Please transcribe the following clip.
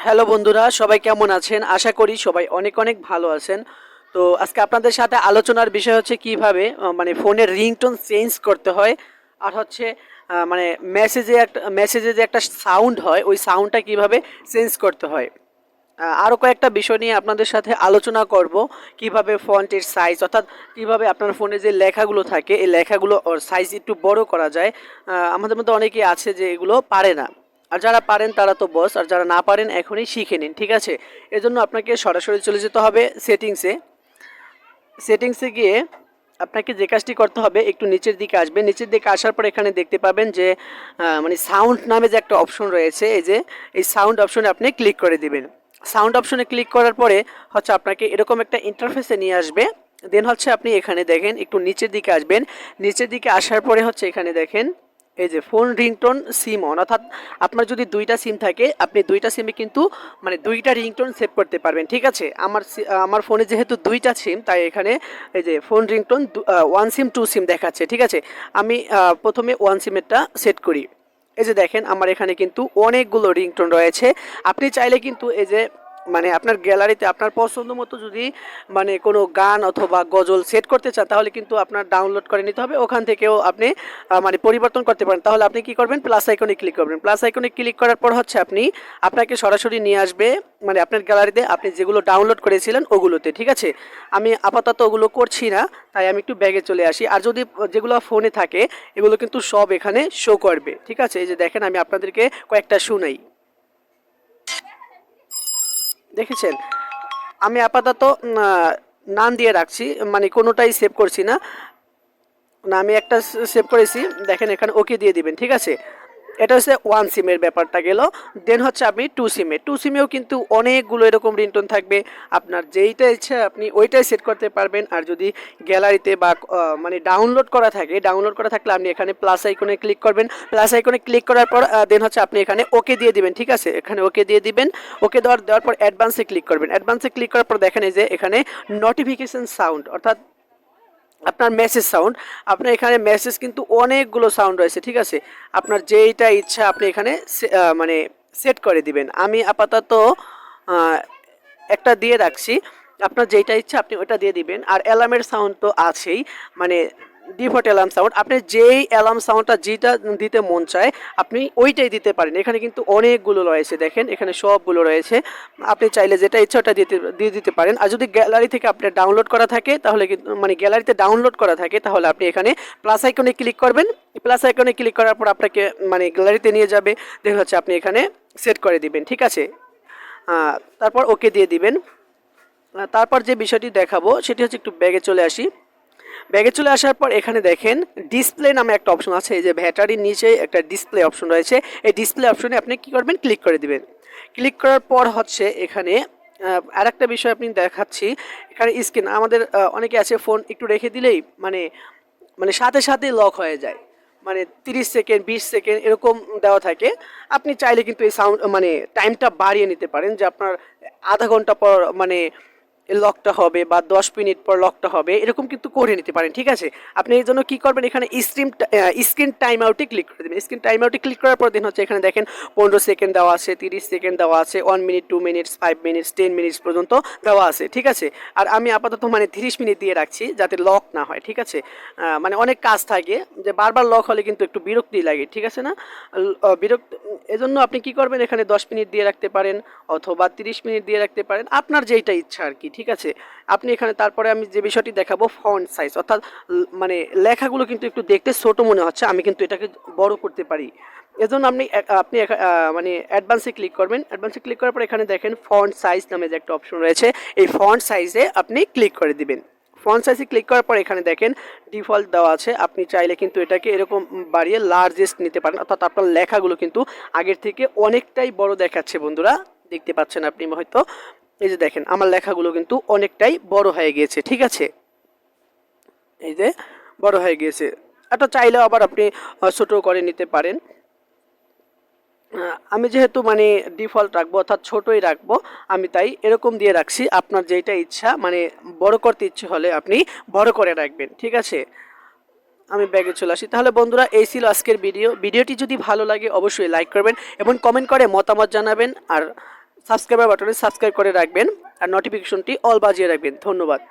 Hello বন্ধুরা, সবাই কেমন আছেন? আশা করি সবাই অনেক অনেক ভালো আছেন। তো আজকে আপনাদের সাথে আলোচনার বিষয় হচ্ছে কিভাবে মানে ফোনের রিংটোন চেঞ্জ করতে হয়। আর হচ্ছে মানে মেসেজে যে একটা সাউন্ড হয়, ওই সাউন্ডটা কিভাবে চেঞ্জ করতে হয়। আরও কয়েকটা বিষয় নিয়ে আপনাদের সাথে আলোচনা করব। কিভাবে ফন্টের সাইজ, অর্থাৎ কিভাবে আপনার ফোনে যে লেখাগুলো থাকে এই লেখাগুলো সাইজ একটু বড় করা যায়। আমাদের মধ্যে অনেকেই আছে যে এগুলো পারে না। আর যারা পারেন তারা তো বস, আর যারা না পারেন এখনই শিখে নিন, ঠিক আছে? এজন্য আপনাকে সরাসরি চলে যেতে হবে সেটিংসে গিয়ে আপনাকে যে কাজটি করতে হবে, একটু নিচের দিকে আসবেন। নিচের দিকে আসার পর এখানে দেখতে পাবেন যে মানে সাউন্ড নামে যে একটা অপশন রয়েছে, এই সাউন্ড অপশনে আপনি ক্লিক করে দিবেন। সাউন্ড অপশনে ক্লিক করার পরে হচ্ছে আপনাকে এরকম একটা ইন্টারফেসে নিয়ে আসবে। দেন হচ্ছে আপনি এখানে দেখেন, একটু নিচের দিকে আসবেন। নিচের দিকে আসার পরে হচ্ছে এখানে দেখেন এই যে ফোন রিংটোন সিম অন, অর্থাৎ আপনার যদি দুইটা সিম থাকে আপনি দুইটা সিমে কিন্তু মানে দুইটা রিংটোন সেভ করতে পারবেন, ঠিক আছে? আমার ফোনে যেহেতু দুইটা সিম, তাই এখানে এই যে phone ringtone one SIM two SIM দেখাচ্ছে, ঠিক আছে? আমি প্রথমে ওয়ান সিমেরটা সেট করি। এই যে দেখেন আমার এখানে কিন্তু অনেকগুলো রিংটোন রয়েছে। আপনি চাইলে কিন্তু এই যে মানে আপনার গ্যালারিতে আপনার পছন্দ মতো যদি মানে কোনো গান অথবা গজল সেট করতে চান, তাহলে কিন্তু আপনার ডাউনলোড করে নিতে হবে। ওখান থেকেও আপনি মানে পরিবর্তন করতে পারেন। তাহলে আপনি কি করবেন, প্লাস আইকনে ক্লিক করবেন। প্লাস আইকনে ক্লিক করার পর হচ্ছে আপনাকে সরাসরি নিয়ে আসবে মানে আপনার গ্যালারিতে আপনি যেগুলো ডাউনলোড করেছিলেন ওগুলোতে, ঠিক আছে? আমি আপাতত ওগুলো করছি না, তাই আমি একটু ব্যাগে চলে আসি। আর যদি যেগুলো ফোনে থাকে এগুলো কিন্তু সব এখানে শো করবে, ঠিক আছে? এই যে দেখেন আমি আপনাদেরকে কয়েকটা শুনাই, দেখেছেন? আমি আপাতত নান দিয়ে রাখছি, মানে কোনোটাই সেভ করছি না। না, আমি একটা সেভ করেছি, দেখেন এখানে ওকে দিয়ে দিবেন, ঠিক আছে? এটা হচ্ছে ওয়ান সিমের ব্যাপারটা গেল। দেন হচ্ছে আপনি টু সিমেও কিন্তু অনেকগুলো এরকম রিংটোন থাকবে। আপনার যেইটা ইচ্ছা আপনি ওইটাই সেট করতে পারবেন। আর যদি গ্যালারিতে বা মানে ডাউনলোড করা থাকলে আপনি এখানে প্লাস আইকনে ক্লিক করবেন। প্লাস আইকনে ক্লিক করার পর দেন হচ্ছে আপনি এখানে ওকে দিয়ে দিবেন, ঠিক আছে? এখানে ওকে দিয়ে দিবেন। ওকে দেওয়ার পর অ্যাডভান্সে ক্লিক করবেন। অ্যাডভান্সে ক্লিক করার পর দেখেন এই যে এখানে নোটিফিকেশন সাউন্ড, অর্থাৎ আপনার মেসেজ সাউন্ড। আপনার এখানে মেসেজ কিন্তু অনেকগুলো সাউন্ড রয়েছে, ঠিক আছে? আপনার যেইটা ইচ্ছা আপনি এখানে মানে সেট করে দিবেন। আমি আপাতত আহ, একটা দিয়ে রাখছি। আপনার যেইটা ইচ্ছা আপনি ওটা দিয়ে দিবেন। আর অ্যালার্মের সাউন্ড তো আছেই, মানে ডিফল্ট অ্যালার্ম সাউন্ড। আপনি যেই অ্যালার্ম সাউন্ডটা যেটা দিতে মন চায় আপনি ওইটাই দিতে পারেন। এখানে কিন্তু অনেকগুলো রয়েছে, দেখেন এখানে সবগুলো রয়েছে। আপনি চাইলে যেটা ইচ্ছা ওটা দিয়ে দিতে পারেন। আর যদি গ্যালারি থেকে আপনার ডাউনলোড করা থাকে তাহলে কিন্তু মানে গ্যালারিতে ডাউনলোড করা থাকে তাহলে আপনি এখানে প্লাস আইকনে ক্লিক করবেন। প্লাস আইকনে ক্লিক করার পর আপনাকে মানে গ্যালারিতে নিয়ে যাবে। দেখুন হচ্ছে আপনি এখানে সেট করে দিবেন, ঠিক আছে? তারপর ওকে দিয়ে দিবেন। তারপর যে বিষয়টি দেখাবো সেটি হচ্ছে, একটু ব্যাগে চলে আসি। ব্যাগে চলে আসার পর এখানে দেখেন ডিসপ্লে নামে একটা অপশন আছে। এই যে ব্যাটারির নিচে একটা ডিসপ্লে অপশন রয়েছে, এই ডিসপ্লে অপশনে আপনি কি করবেন, ক্লিক করে দিবেন। ক্লিক করার পর হচ্ছে এখানে আর একটা বিষয় আপনি দেখাচ্ছি। এখানে স্ক্রিন আমাদের অনেকে আছে ফোন একটু রেখে দিলেই মানে মানে সাথে সাথে লক হয়ে যায়, মানে 30 সেকেন্ড 20 সেকেন্ড এরকম দেওয়া থাকে। আপনি চাইলে কিন্তু এই সাউন্ড মানে টাইমটা বাড়িয়ে নিতে পারেন, যে আপনার আধা ঘন্টা পর মানে লকটা হবে বা 10 মিনিট পর লকটা হবে, এরকম কিন্তু করে নিতে পারেন, ঠিক আছে? আপনি এই জন্য কী করবেন, এখানে স্ক্রিন টাইম আউটে ক্লিক করে দেবেন। স্ক্রিন টাইম আউটে ক্লিক করার পর দিন হচ্ছে এখানে দেখেন 15 সেকেন্ড দেওয়া আছে, 30 সেকেন্ড দেওয়া আছে, 1 মিনিট, 2 মিনিটস, 5 মিনিটস, 10 মিনিটস পর্যন্ত দেওয়া আছে, ঠিক আছে? আর আমি আপাতত মানে 30 মিনিট দিয়ে রাখছি যাতে লক না হয়, ঠিক আছে? মানে অনেক কাজ থাকে, যে বারবার লক হলে কিন্তু একটু বিরক্তি লাগে, ঠিক আছে না? বিরক্ত এজন্য আপনি কি করবেন, এখানে 10 মিনিট দিয়ে রাখতে পারেন অথবা 30 মিনিট দিয়ে রাখতে পারেন, আপনার যেইটা ইচ্ছা আর কি, ঠিক আছে? আপনি এখানে তারপরে আমি যে বিষয়টি দেখাবো ফন্ট সাইজ, অর্থাৎ মানে লেখাগুলো কিন্তু একটু দেখতে ছোট মনে হচ্ছে, আমি কিন্তু এটাকে বড় করতে পারি। এজন্য আপনি মানে অ্যাডভান্সে ক্লিক করবেন। অ্যাডভান্সে ক্লিক করার পর এখানে দেখেন ফন্ট সাইজ নামে যে একটা অপশন রয়েছে, এই ফন্ট সাইজে আপনি ক্লিক করে দিবেন। ফন্ট সাইজে ক্লিক করার পর এখানে দেখেন ডিফল্ট দেওয়া আছে। আপনি চাইলে কিন্তু এটাকে এরকম বাড়িয়ে লার্জেস্ট নিতে পারেন, অর্থাৎ আপনার লেখাগুলো কিন্তু আগের থেকে অনেকটাই বড় দেখাচ্ছে বন্ধুরা, দেখতে পাচ্ছেন আপনি হয়তো। এই যে দেখেন আমার লেখাগুলো কিন্তু অনেকটাই বড় হয়ে গিয়েছে, ঠিক আছে? এই যে বড় হয়ে গিয়েছে। এটা চাইলেও আবার আপনি ছোট করে নিতে পারেন। আমি যেহেতু মানে ডিফল্ট রাখবো, অর্থাৎ ছোটই রাখবো, আমি তাই এরকম দিয়ে রাখছি। আপনার যেটা ইচ্ছা মানে বড় করতে ইচ্ছে হলে আপনি বড় করে রাখবেন, ঠিক আছে? আমি ব্যাগে চলে আসি। তাহলে বন্ধুরা এই ছিল আজকের ভিডিওটি যদি ভালো লাগে অবশ্যই লাইক করবেন এবং কমেন্ট করে মতামত জানাবেন। আর সাবস্ক্রাইবার বাটনে সাবস্ক্রাইব করে রাখবেন আর নোটিফিকেশনটি অল বাজিয়ে রাখবেন। ধন্যবাদ।